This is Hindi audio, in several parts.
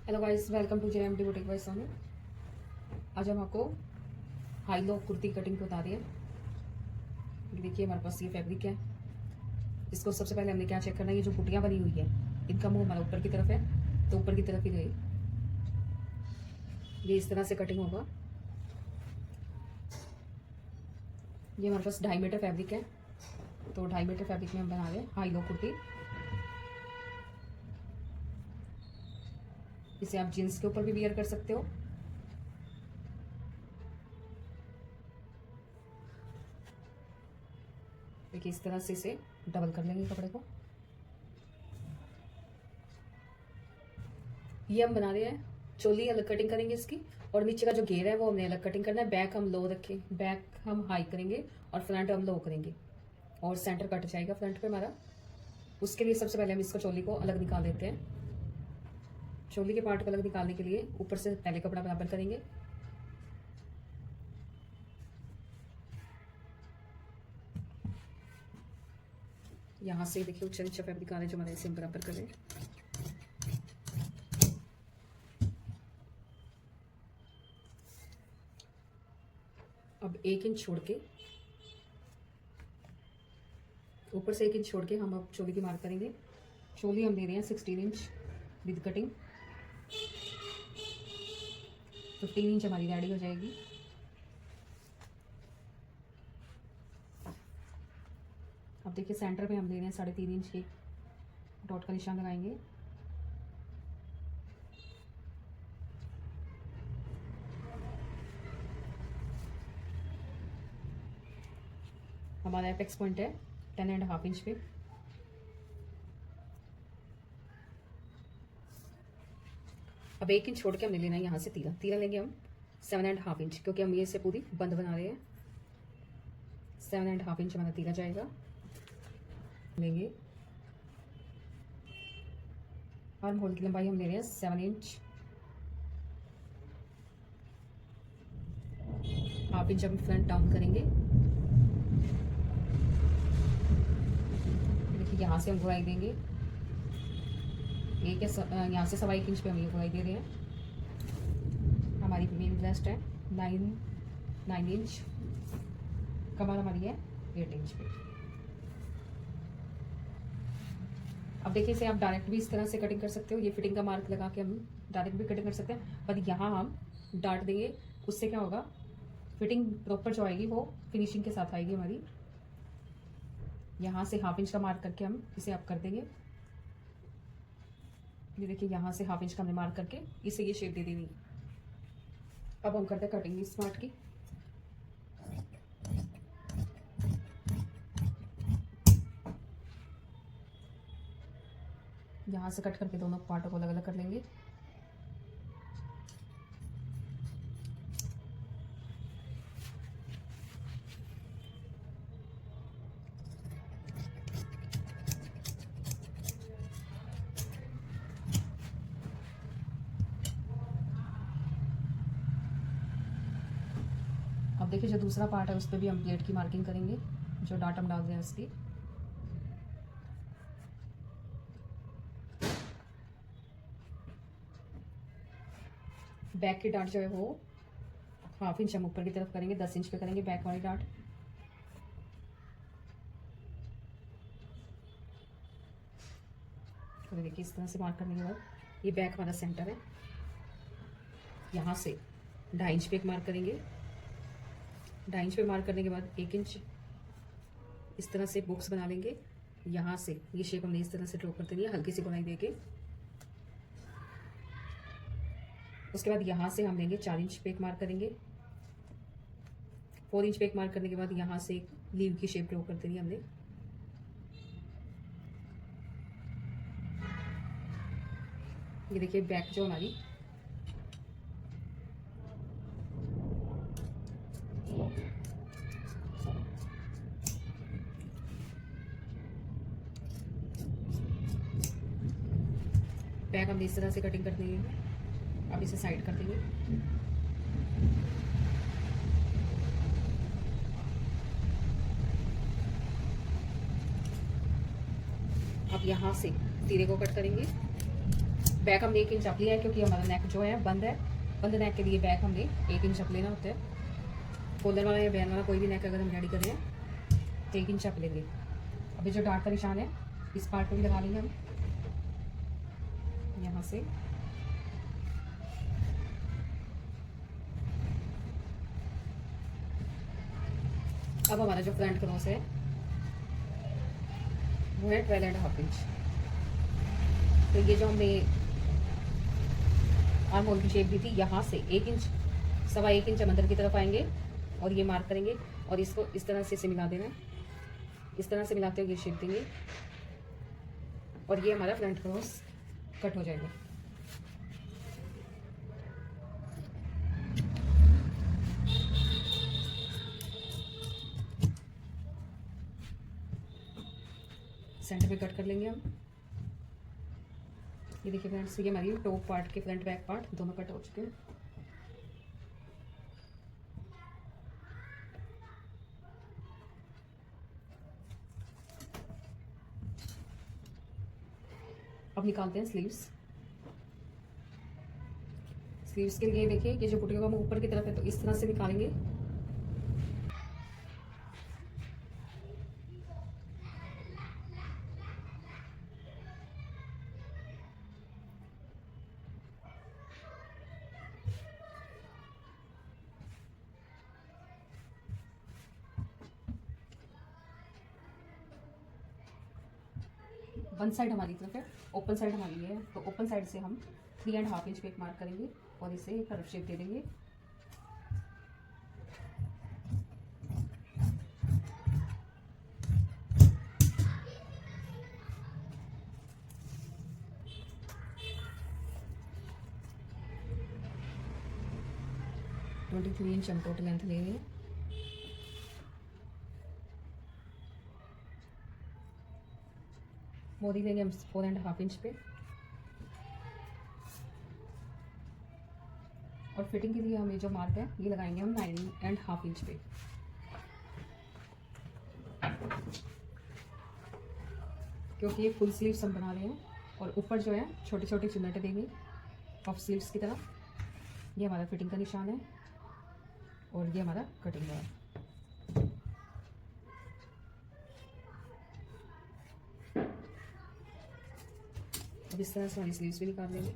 Hello guys, welcome to JMD boutique by Sonu. आज हम आपको हाई लो कुर्ती कटिंग बता रहे हैं। ये देखिए हमारे पास ये फैब्रिक है। इसको सबसे पहले हमने क्या चेक करना है, ये जो बुटियां बनी हुई है इनका मुंह हमारा ऊपर की तरफ है, तो ऊपर की तरफ ही रहे। ये इस तरह से कटिंग होगा। ये हमारे पास 2.5 मीटर फैब्रिक है, तो 2.5 मीटर फैब्रिक में हम बना रहे हैं हाई लो कुर्ती। इसे आप जीन्स के ऊपर भी वियर कर सकते हो। देखिए इस तरह से इसे डबल कर लेंगे कपड़े को। ये हम बना रहे हैं चोली, अलग कटिंग करेंगे इसकी, और नीचे का जो घेर है वो हमने अलग कटिंग करना है। बैक हम लो रखें, बैक हम हाई करेंगे और फ्रंट हम लो करेंगे, और सेंटर कट जाएगा फ्रंट पे हमारा। उसके लिए सबसे पहले हम इसको चोली को अलग निकाल देते हैं। चोली के पार्ट को अलग निकालने के लिए ऊपर से पहले कपड़ा बराबर करेंगे। यहाँ से देखिए ऊंचा नीचा फैब्रिक आ रहा है जो हमारे, इसे हम बराबर करें। अब 1 इंच छोड़ के, ऊपर से 1 इंच छोड़ के हम अब चोली की मार्क करेंगे। चोली हम दे रहे हैं 16 इंच विद कटिंग। 15 इंच हमारी रेडी हो जाएगी। अब देखिए सेंटर पे हम दे रहे हैं 3.5 इंच के डॉट का निशान लगाएंगे। हमारा एपेक्स पॉइंट है 10.5 इंच पे। अब 1 इंच छोड़ के हमने लेना है यहाँ से तीरा। तीरा लेंगे हम 7.5 इंच, क्योंकि हम ये से पूरी बंद बना रहे हैं। 7.5 इंच हमारा तीरा जाएगा। लेंगे आर्म होल की लंबाई हम ले रहे हैं 7 इंच। 1/2 इंच हम फ्रंट डाउन करेंगे। देखिए यहाँ से हम गुड़ाई देंगे एक है, यहाँ से 1.25 इंच पे हम ये गुड़ाई दे रहे हैं। हमारी मेन ब्रेस्ट है 9 इंच, कमर हमारी है 8 इंच पे। अब देखिए इसे आप डायरेक्ट भी इस तरह से कटिंग कर सकते हो। ये फिटिंग का मार्क लगा के हम डायरेक्ट भी कटिंग कर सकते हैं, पर यहाँ हम डार्ट देंगे। उससे क्या होगा, फिटिंग प्रॉपर जो आएगी वो फिनिशिंग के साथ आएगी हमारी। यहाँ से 1/2 इंच का मार्क करके हम इसे आप कर देंगे। ये देखिए यहाँ से 1/2 इंच का हमने मार्क करके इसे ये शेप दे देनी। अब हम करते हैं कटिंग इस पार्ट की। यहाँ से कट करके दोनों पार्टों को अलग अलग कर लेंगे। अब देखिए जो दूसरा पार्ट है उस पर भी हम प्लेट की मार्किंग करेंगे, जो डाट हम डाल रहे हैं उसकी। बैक की डाट जो है वो 1/2 इंच हम ऊपर की तरफ करेंगे, 10 इंच पे करेंगे बैक वाली डाट। तो देखिए इस तरह से मार्क करने के बाद ये बैक हमारा सेंटर है। यहाँ से 2.5 इंच पे एक मार्क करेंगे। 2.5 इंच पे मार्क करने के बाद 1 इंच इस तरह से बॉक्स बना लेंगे। यहाँ से ये शेप हमने इस तरह से ड्रॉ कर देनी है, हल्की सी गुनाई देके। उसके बाद यहाँ से हम लेंगे 4 इंच पे एक मार्क करेंगे। 4 इंच पे एक मार्क करने के बाद यहाँ से एक लीव की शेप ड्रॉ कर देनी है हमने। ये देखिए बैक जो हमारी बैक हमने इस तरह से कटिंग कर दी है। अब इसे साइड कर देंगे। अब यहाँ से तीरे को कट करेंगे। बैक हमने 1 इंच अप लिया है क्योंकि हमारा नेक जो है बंद है। बंद नेक के लिए बैक हमने 1 इंच अप लेना होता है। कॉलर वाला या बैन वाला कोई भी नेक अगर हम रेडी कर रहे हैं तो 1 इंच अप लेंगे। अभी जो डार्क का निशान है इस पार्ट को भी लगा लेंगे हम यहाँ से। अब हमारा जो फ्रंट क्रॉस है वो है 12.5 इंच। तो ये जो हमने आर्म होल की शेप दी थी यहाँ से 1 इंच 1.25 इंच हम अंदर की तरफ आएंगे और ये मार्क करेंगे और इसको इस तरह से मिला देना है। इस तरह से मिलाते हुए ये शेप देंगे और ये हमारा फ्रंट क्रॉस कट हो जाएगा। सेंटर पे कट कर लेंगे हम। ये देखिए फ्रेंड्स, ये हमारी टॉप पार्ट के फ्रंट बैक पार्ट दोनों कट हो चुके हैं। अब निकालते हैं स्लीव्स। स्लीव्स के लिए देखिए ये जो पुटिया हम ऊपर की तरफ है तो इस तरह से निकालेंगे। वन साइड हमारी तरफ है, ओपन साइड हमारी है, तो ओपन साइड से हम 3.5 इंच पे एक मार्क करेंगे और इसे एक कर्व शेप दे देंगे। ट्वेंटी 23 इंच हम टोटल लेंथ ले रहे हैं। मोदी लेंगे हम 4.5 इंच पे और फिटिंग के लिए हमें जो मार्क है ये लगाएंगे हम 9.5 इंच पे। क्योंकि ये फुल स्लीव्स हम बना रहे हैं और ऊपर जो है छोटे छोटे चुन्नटे देंगे पफ स्लीव्स की तरह। ये हमारा फिटिंग का निशान है और ये हमारा कटिंग का है। अब इस तरह से हमारी स्लीव्स भी निकाल लेंगे।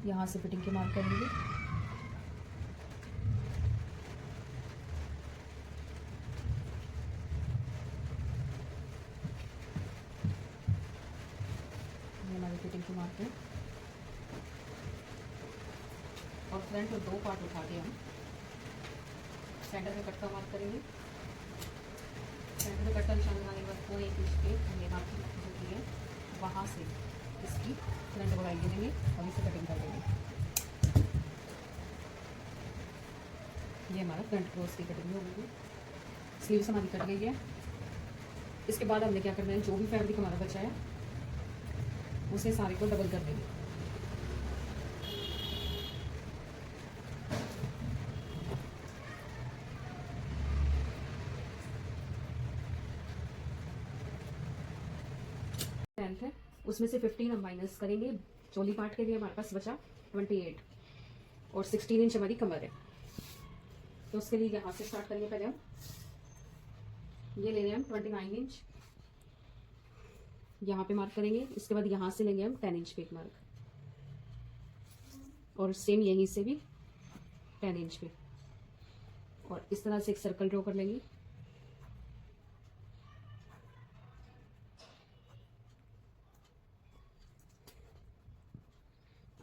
यहाँ से फिटिंग के मार्क करेंगे। ये हमारी फिटिंग के मार्क है और फ्रंट और 2 पार्ट उठा के हम सेंटर में कट का मार्क करेंगे। सेंटर में कट का निशान लगाने के बाद पूरे 1 इंच पे हमने मार्क की है वहाँ से इसकी फ्रंट बढ़ाई दे देंगे और इसे कटिंग कर देंगे। ये हमारा फ्रंट क्रॉस की कटिंग हो गई। स्लीव्स हमारी कट गई है। इसके बाद हमने क्या करना है, जो भी फैब्रिक हमारा बचा है उसे सारे को डबल कर देंगे। लेंथ है उसमें से 15 हम माइनस करेंगे। चोली पार्ट के लिए हमारे पास बचा 28 और 16 इंच हमारी कमर है। तो उसके लिए यहाँ से स्टार्ट करेंगे। पहले हम ये ले रहे हैं हम 29 इंच, यहाँ पे मार्क करेंगे। इसके बाद यहाँ से लेंगे हम 10 इंच पे एक मार्क और सेम यहीं से भी 10 इंच पे और इस तरह से एक सर्कल ड्रॉ कर लेंगे।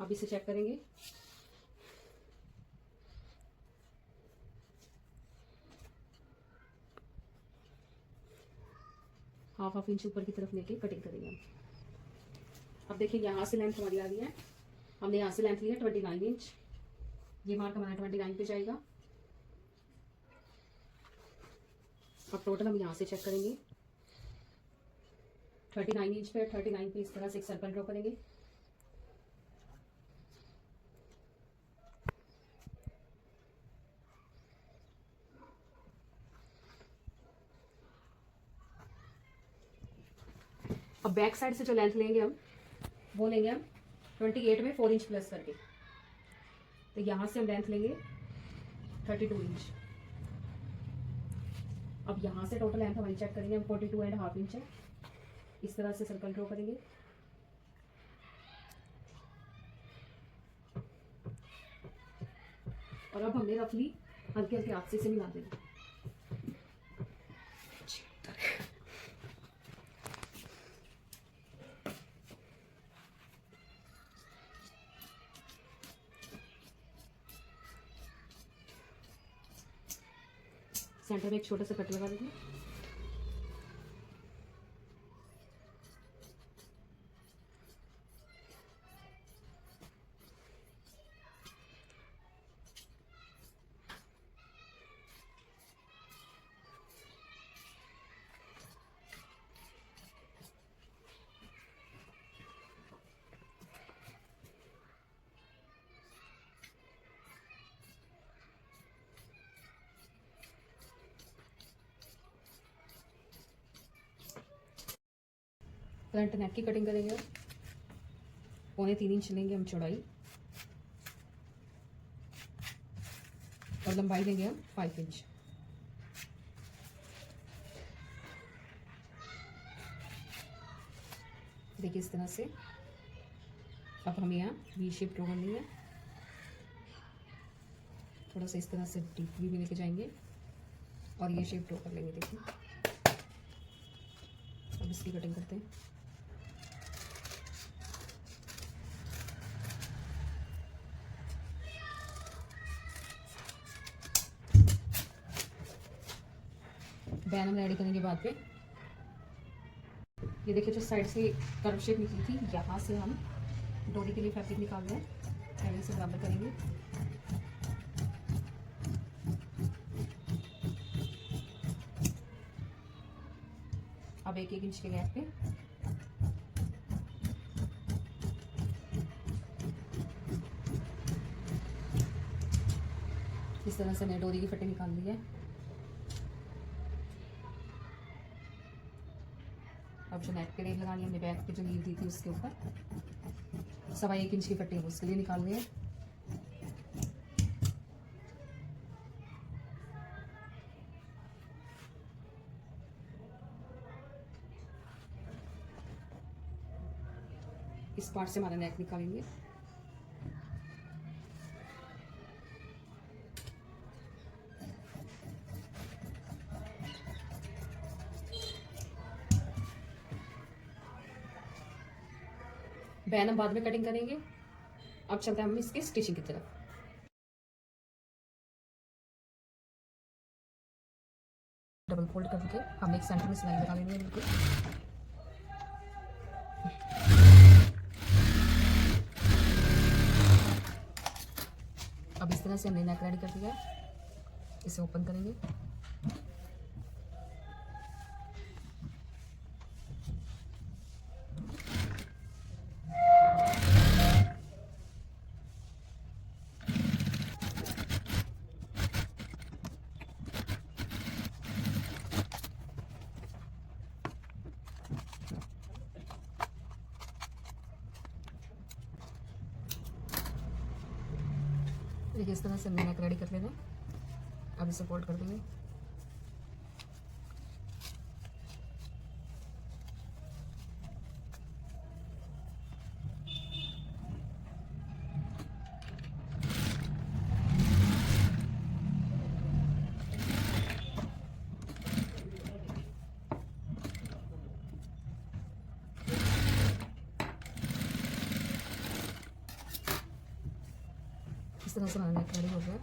अब इसे चेक करेंगे। हाफ इंच ऊपर की तरफ लेके कटिंग करेंगे हम। अब देखिए यहाँ से लेंथ हमारी आ रही है। हमने यहाँ से लेंथ लिया 29 इंच। ये मार्क हमारा 29 पे जाएगा। अब टोटल हम यहाँ से चेक करेंगे 39 इंच पे 39 पे इस तरह से एक सर्कल ड्रॉ करेंगे। अब बैक साइड से जो लेंथ लेंगे हम वो लेंगे हम 28 में 4 इंच प्लस करके। तो यहाँ से हम लेंथ लेंगे 32 इंच। अब यहाँ से टोटल लेंथ हमारी चेक करेंगे हम 42.5 इंच है। इस तरह से सर्कल ड्रॉ करेंगे। और अब हमने रफली हल्के हल्के हाथ से मिला देंगे। सेंटर में एक छोटा सा कट लगा देंगे। फ्रंट नेक की कटिंग करेंगे। 3.25 इंच लेंगे हम चौड़ाई और लंबाई लेंगे हम 5 इंच। देखिए इस तरह से। अब हम यहाँ वी शेप ड्रॉ करनी है। थोड़ा सा इस तरह से डीप वी भी लेके जाएंगे और ये शेप ड्रॉ कर लेंगे। देखिए अब इसकी कटिंग करते हैं। बैन हम रेडी करने के बाद पे ये देखिए जो साइड से कर्व शेप निकली थी, यहाँ से हम डोरी के लिए फैब्रिक निकाल रहे हैं। पहले से बराबर करेंगे। अब 1-1 इंच के गैप पे इस तरह से मैंने डोरी की फटे निकाल ली है। अब जो नेक पे रेल लगानी है हमने बैक पे जो लीव दी थी उसके ऊपर 1.25 इंच की फट्टी उसके लिए निकाल रहे हैं। इस पार्ट से हमारा नेक निकालेंगे। बैन हम बाद में कटिंग करेंगे। अब चलते हैं हम इसके स्टिचिंग की तरफ। डबल फोल्ड करके हम एक सेंटर में सिलाई लगा लेंगे बिल्कुल। अब इस तरह से हमने नेक रेडी कर दिया है। इसे ओपन करेंगे। देखिए इस तरह से हमने नेक रेडी कर लेना। अब इसे फोल्ड कर देंगे। इस तरह से हमारा नेक रेडी हो गया।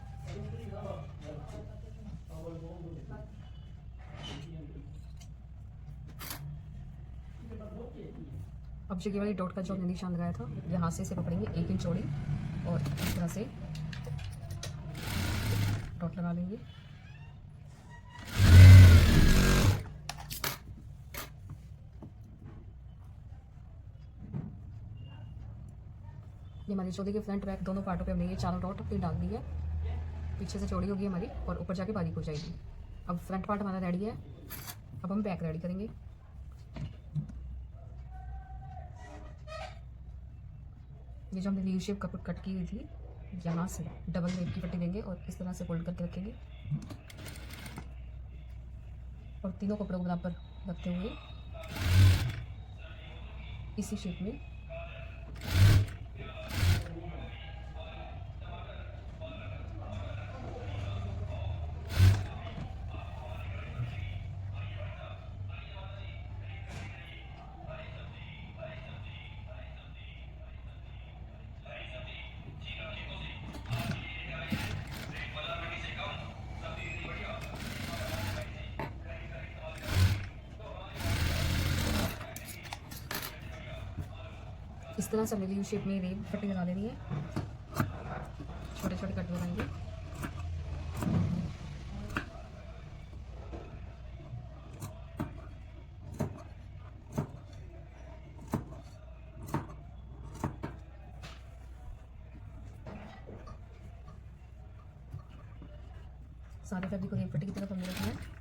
अब जो ये वाली डॉट का जो हमने निशान लगाया था यहाँ से इसे पकड़ेंगे 1 इंच चौड़ी और इस तरह से डॉट लगा लेंगे। ये हमारी चोली के फ्रंट बैक दोनों पार्टों पे हमने ये चारों डॉट अपनी डाल दी है। पीछे से चौड़ी होगी हमारी और ऊपर जाके बारीक हो जाएगी। अब फ्रंट पार्ट हमारा रेडी है। अब हम बैक रेडी करेंगे। ये जो हमने वी शेप कट की हुई थी, यहाँ से डबल लेप की पट्टी देंगे और इस तरह से फोल्ड करके रखेंगे और तीनों कपड़ों को बराबर रखते हुए इसी शेप में इस तरह से हमें यू शेप में रेब पट्टी लगा देनी है। छोटे छोटे कट लगाएंगे। सारे फैब्रिक को रेब पट्टी की तरफ हमने रखना है।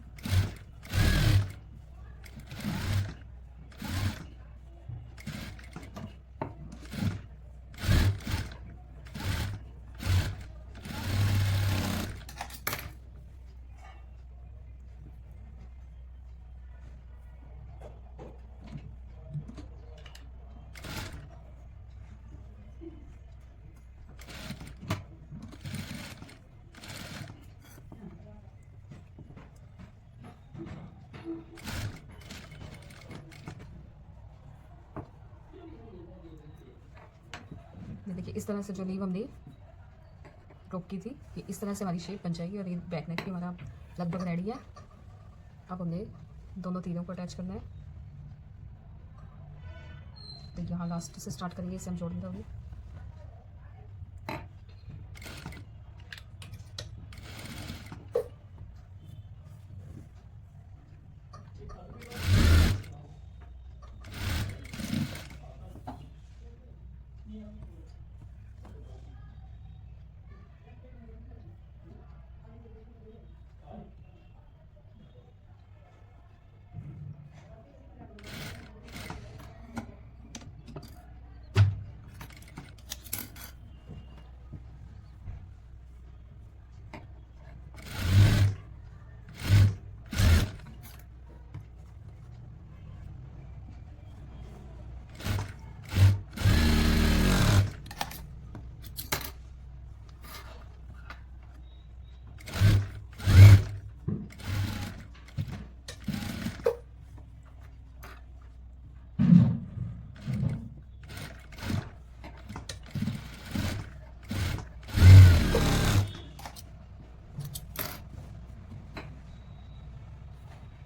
ये देखिए इस तरह से जो लीव हमने रोक की थी, ये इस तरह से हमारी शेप बन जाएगी और ये बैक नेक भी हमारा लगभग रेडी है। अब हमने दोनों तीरों को अटैच करना है। तो यहाँ लास्ट से स्टार्ट करेंगे, इसे हम जोड़ देंगे।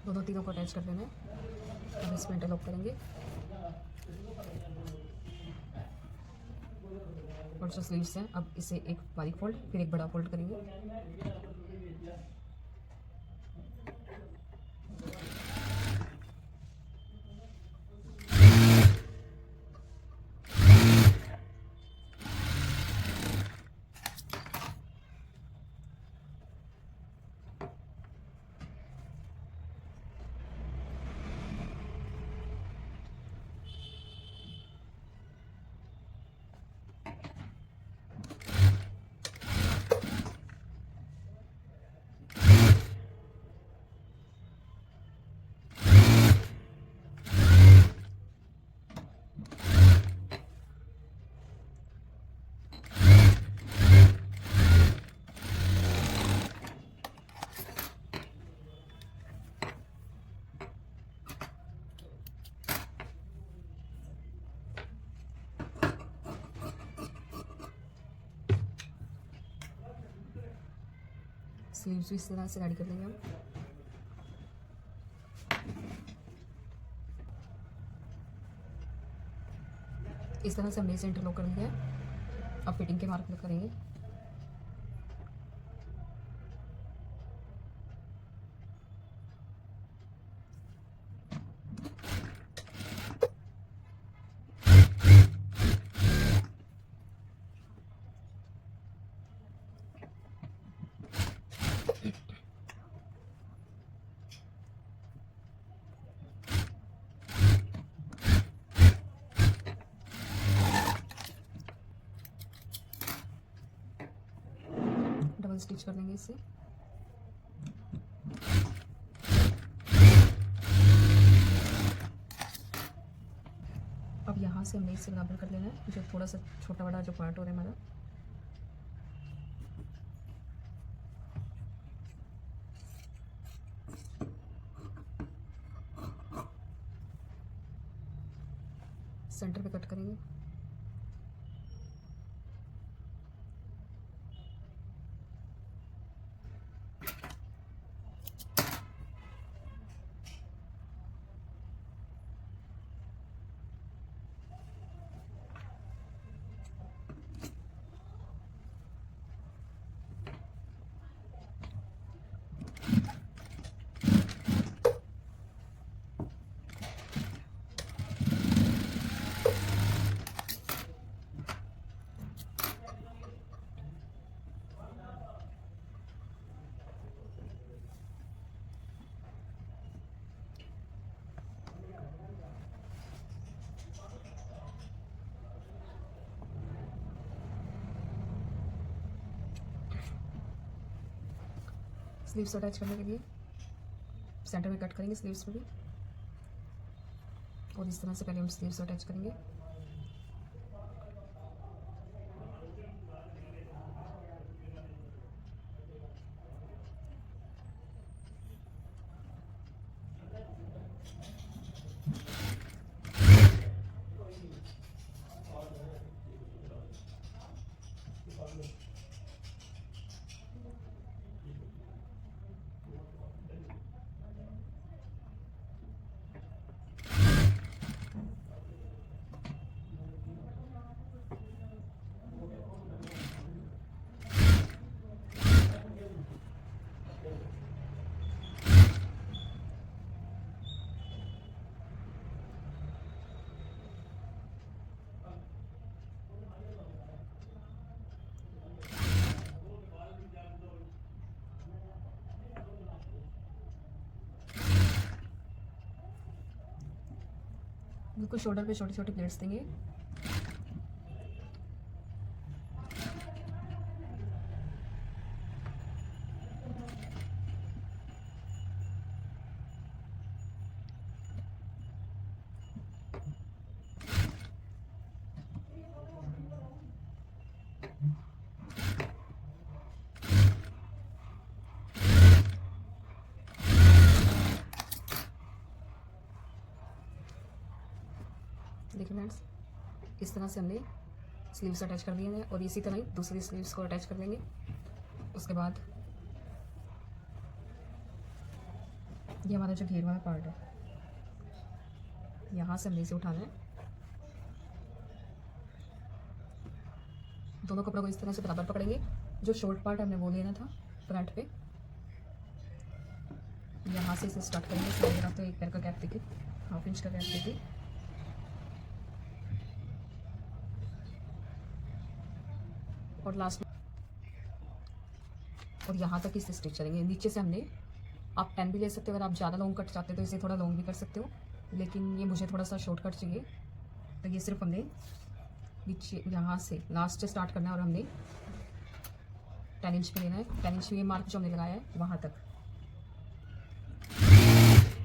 दोनों तीनों को अटैच कर देना है। अब इसमें इंटरलॉक करेंगे और जो स्लीव्स हैं अब इसे एक बारीक फोल्ड फिर एक बड़ा फोल्ड करेंगे। स्लीव्स भी इस तरह से रेडी कर लेंगे हम। इस तरह से हमने इसे इंटरलॉक कर लिया है। अब फिटिंग के मार्क करेंगे। डबल स्टिच कर देंगे इससे। अब यहाँ से हमने इससे बराबर कर लेना है, जो थोड़ा सा छोटा बड़ा जो पार्ट हो रहा है हमारा। सेंटर पे कट करेंगे। स्लीव्स अटैच करने के लिए सेंटर में कट करेंगे स्लीव्स पे भी, और इस तरह से पहले हम स्लीव्स अटैच करेंगे। बिल्कुल शोल्डर पे छोटे छोटे प्लेट्स देंगे। देखिए फ्रेंड्स, इस तरह से हमने स्लीव्स अटैच कर दिए हैं, और इसी तरह ही दूसरी स्लीव्स को अटैच कर देंगे। उसके बाद ये हमारा जो घेर वाला पार्ट है, यहाँ से हमने इसे उठाना है। दोनों कपड़ों को इस तरह से बराबर पकड़ेंगे। जो शॉर्ट पार्ट हमने वो लेना था फ्रंट पे, यहाँ से इसे स्टार्ट करेंगे। साइड में तो एक पैर का गैप देके, 1/2 इंच का गैप देके, और लास्ट और यहाँ तक इसे स्टिच करेंगे। नीचे से हमने, आप 10 भी ले सकते हो, अगर आप ज़्यादा लॉन्ग कट चाहते हो तो इसे थोड़ा लॉन्ग भी कर सकते हो, लेकिन ये मुझे थोड़ा सा शॉर्ट कट चाहिए, तो ये सिर्फ हमने नीचे यहाँ से लास्ट से स्टार्ट करना है, और हमने 10 इंच पे लेना है। 10 इंच ये मार्क जो हमने लगाया है वहाँ तक।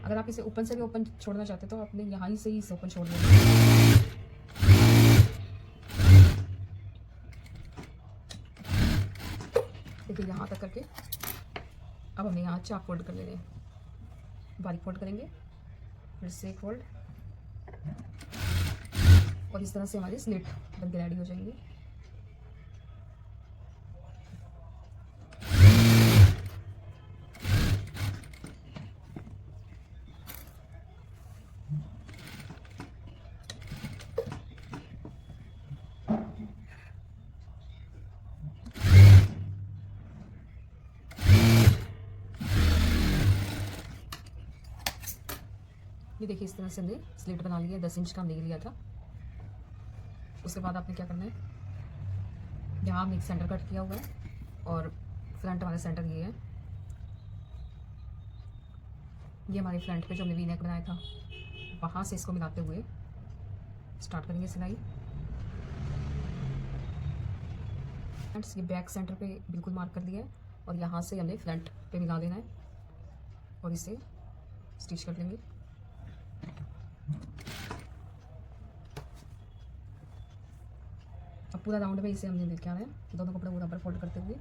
अगर आप इसे ओपन से भी ओपन छोड़ना चाहते हो तो आपने यहाँ ही से ही इसे ओपन छोड़ देना। देखिए यहाँ तक करके अब हमें यहाँ चाक फोल्ड कर लेने हैं। बारीक फोल्ड करेंगे, फिर से एक फोल्ड, और इस तरह से हमारी स्लिट बन के रेडी हो जाएंगी। ये देखिए इस तरह से हमने स्लिट बना लिया है। 10 इंच का हमने लिया था। उसके बाद आपने क्या करना है, यहाँ हमने एक सेंटर कट किया हुआ है, और फ्रंट वाला सेंटर ये है। ये हमारे फ्रंट पे जो हमने वी नेक बनाया था, वहाँ से इसको मिलाते हुए स्टार्ट करेंगे सिलाई। फ्रेंड्स, ये बैक सेंटर पे बिल्कुल मार्क कर दिया है। और यहाँ से हमें फ्रंट पे मिला देना है और इसे स्टिच कर लेंगे। अब पूरा राउंड में इसे हमने लेके आना है, दोनों कपड़े बराबर फोल्ड करते हुए।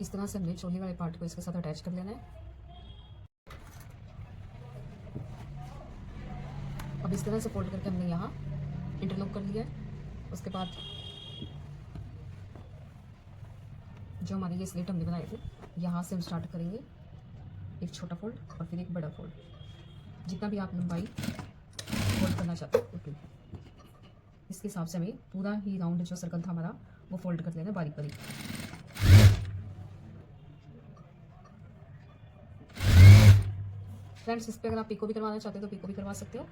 इस तरह से हमने चोली वाले पार्ट को इसके साथ अटैच कर लेना है। अब इस तरह से फोल्ड करके हमने यहाँ इंटरलॉक कर लिया है। उसके बाद जो हमारी ये स्लिट हमने बनाए थे, यहाँ से हम स्टार्ट करेंगे एक छोटा फोल्ड और फिर एक बड़ा फोल्ड, जितना भी आप लंबाई फोल्ड करना चाहते हो उतनी। इसके हिसाब से हमें पूरा ही राउंड जो सर्कल था हमारा वो फोल्ड कर लेना बारीक बारीक। फ्रेंड्स, इस पर अगर आप पिको भी करवाना चाहते हो तो पिको भी करवा सकते हो,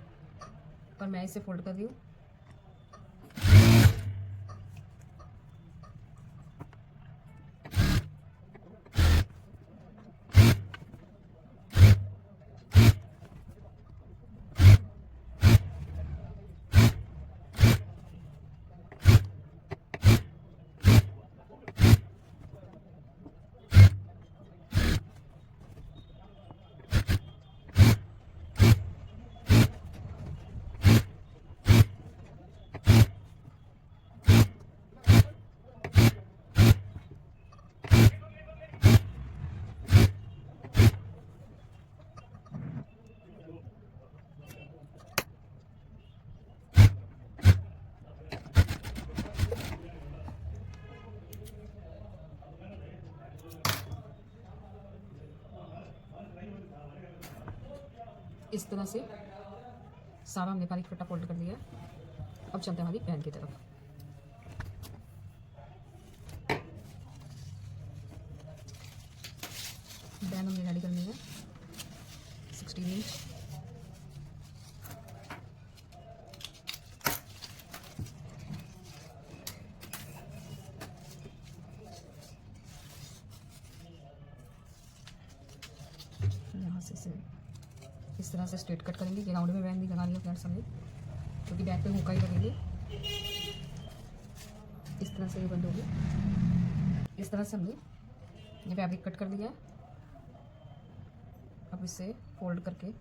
पर मैं इसे फोल्ड कर रही हूँ। इस तरह से सारा हमने बारीक कट्टा फोल्ड कर लिया है। अब चलते हैं हमारी पैन की तरफ। पैन हमने रेडी करनी है 16 इंच। यहाँ से इस तरह से स्ट्रेट कट करेंगे। ये राउंड में बैन नहीं लगानी है फ्रेंड्स हमने, क्योंकि बैक पे हुक्का ही लगेंगे। इस तरह से ये बंद होगी। इस तरह से हमने ये फैब्रिक कट कर लिया है। अब इसे फोल्ड करके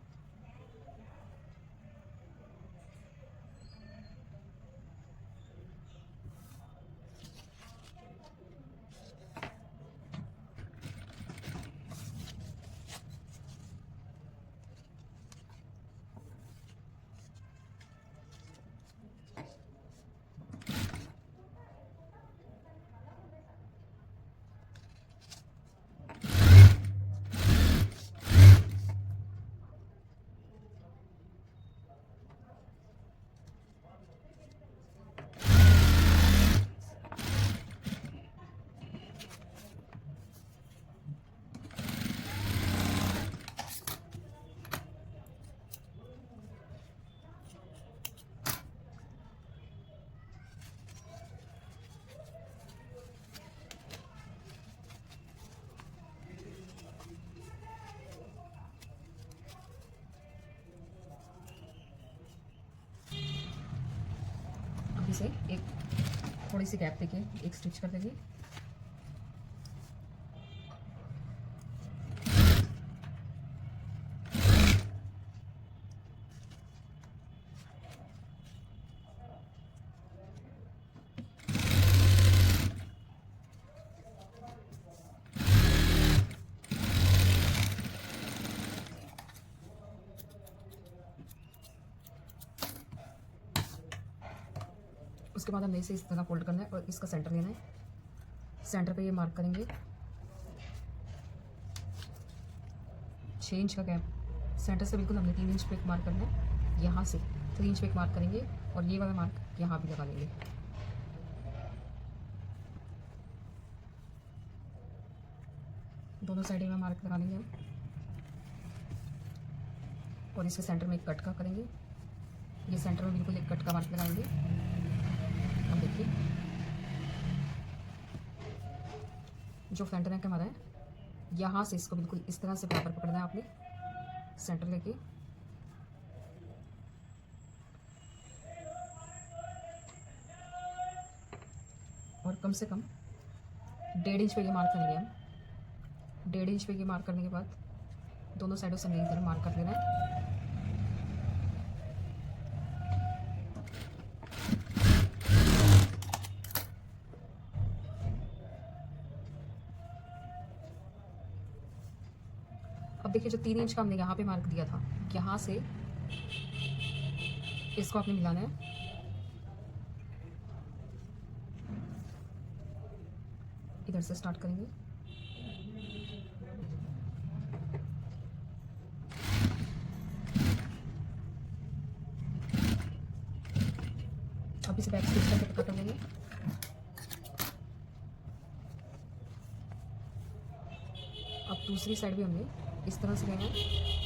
इसे एक थोड़ी सी गैप देके एक स्टिच कर देंगे। उसके बाद हमने इसे इस तरह फोल्ड करना है और इसका सेंटर लेना है। सेंटर पे ये मार्क करेंगे 6 इंच का गैप। सेंटर से बिल्कुल हमने 3 इंच पे एक मार्क करना है। यहाँ से 3 इंच पे एक मार्क करेंगे और ये वाला मार्क यहाँ भी लगा लेंगे। दोनों साइड में मार्क लगा लेंगे हम और इसके सेंटर में एक कट का करेंगे। ये सेंटर में बिल्कुल एक कट का मार्क लगाएंगे। अब देखिए जो फ्रंट नेक हमारा है, यहाँ से इसको बिल्कुल इस तरह से बराबर पकड़ना है आपने, सेंटर लेके और कम से कम 1.5 इंच पे ये मार्क करेंगे हम। 1.5 इंच पे ये मार्क करने के बाद दोनों साइडों से हमें इधर मार्क कर लेना है। अब देखिए जो 3 इंच का हमने यहाँ पे मार्क दिया था, यहाँ से इसको आपने मिलाना है। इधर से स्टार्ट करेंगे। अब इसे बैक स्टिच करके पता कर लेंगे। अब दूसरी साइड भी हमने इस तरह से लेना है।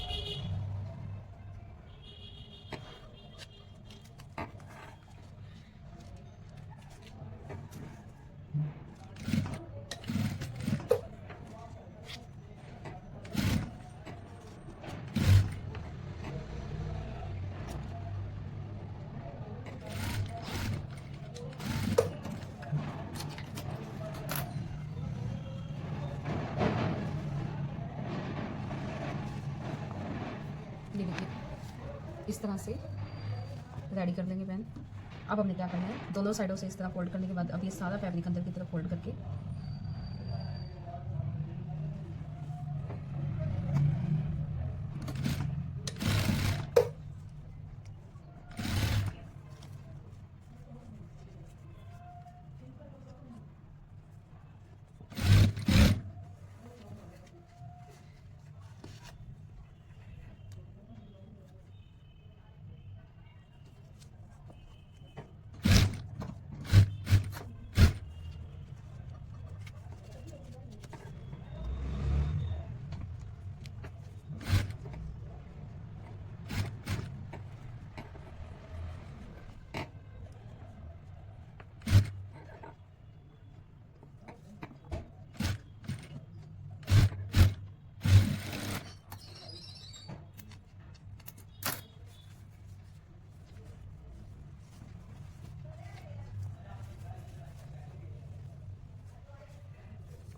ये देखिए इस तरह से रेडी कर लेंगे पेन। अब हमने क्या करना है, दोनों साइडों से इस तरह फोल्ड करने के बाद अब ये सारा फैब्रिक अंदर की तरफ फोल्ड करके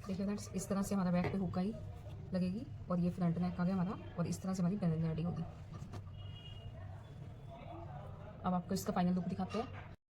देखिए फ्रेंड्स इस तरह से हमारा बैक पे हुक आई लगेगी और ये फ्रंट नेक आ गया हमारा और इस तरह से हमारी पेन रेडी होगी। अब आपको इसका फाइनल लुक दिखाते हैं।